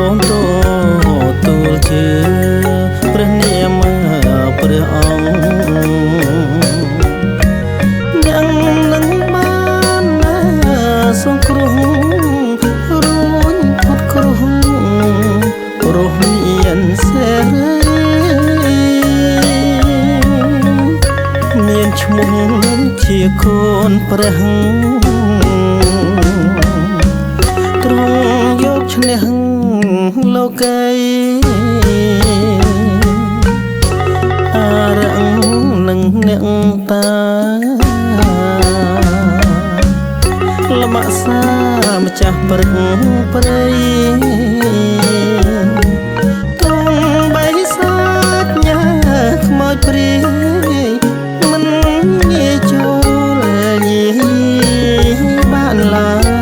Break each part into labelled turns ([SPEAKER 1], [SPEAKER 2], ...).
[SPEAKER 1] ព្រមទូលជឿព្រះនាមព្រះអង្គយ៉ាងនឹងបានសង្គ្រោះរួញផុតគ្រោះរស់មានសេរីមានឈ្មោះជាកូនព្រះទ្រង់យកឈ្នះលោកីអារឹងនឹងអ្នកតាលំអសាម្ចាស់ព្រឹកព្រៃទ្រង់បៃសាចញាខ្មោចព្រាយមិនងាយចូលញីបានឡើយ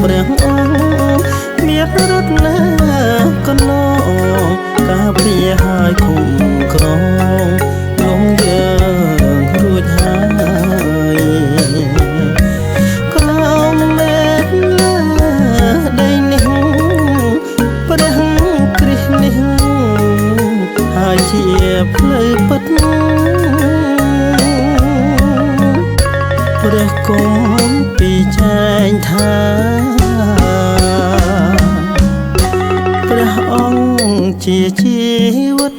[SPEAKER 1] ព្រះអង្គមានរត់ណាកណោការពារឲ្យគុំក្រងលំយើងរួចហើយក្រោមមេឃដីនេះព្រះគ្រិស្តនេះហើយជាផ្លូវពិតព្រះគុំពីចែងថាព្រះអង្គជាជីវិត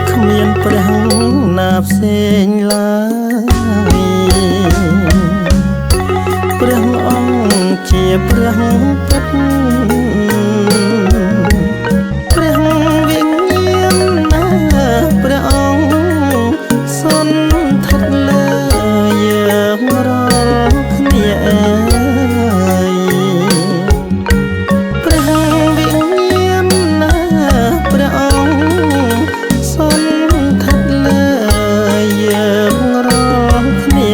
[SPEAKER 1] គ្មានព្រះណាផ្សេងឡើយព្រះអង្គជាព្រះពិតព្រះវិញ្ញាណណាព្រះអង្គសន្ធិដ្ឋលើយើងរាល់គ្នាព្រះវិញ្ញាណណាព្រះអង្គសន្ធិដ្ឋលើយើងរាល់គ្នា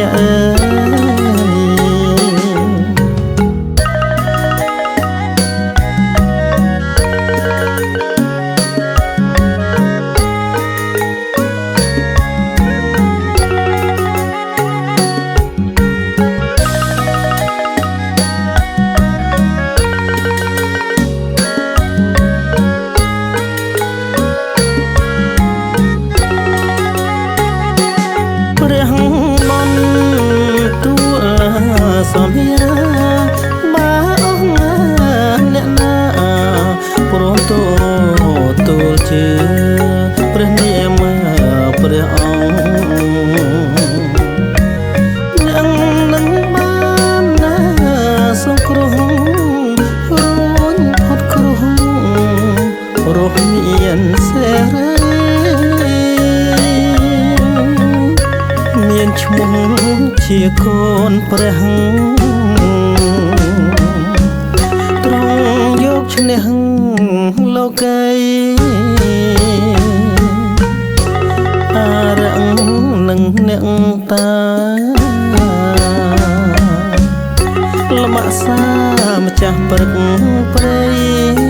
[SPEAKER 1] សំយាបាអស់អ្នកណាព្រមទូលជឿព្រះនាមព្រះអង្គយ៉ាងនឹងបានសង្គ្រោះរួញផុតគ្រោះរស់មានសេរីមានឈ្មោះជាកូនព្រះទ្រង់យកឈ្នះលោកីអារឹងនឹងអ្នកតាលំអសាម្ចាស់ព្រឹកព្រៃ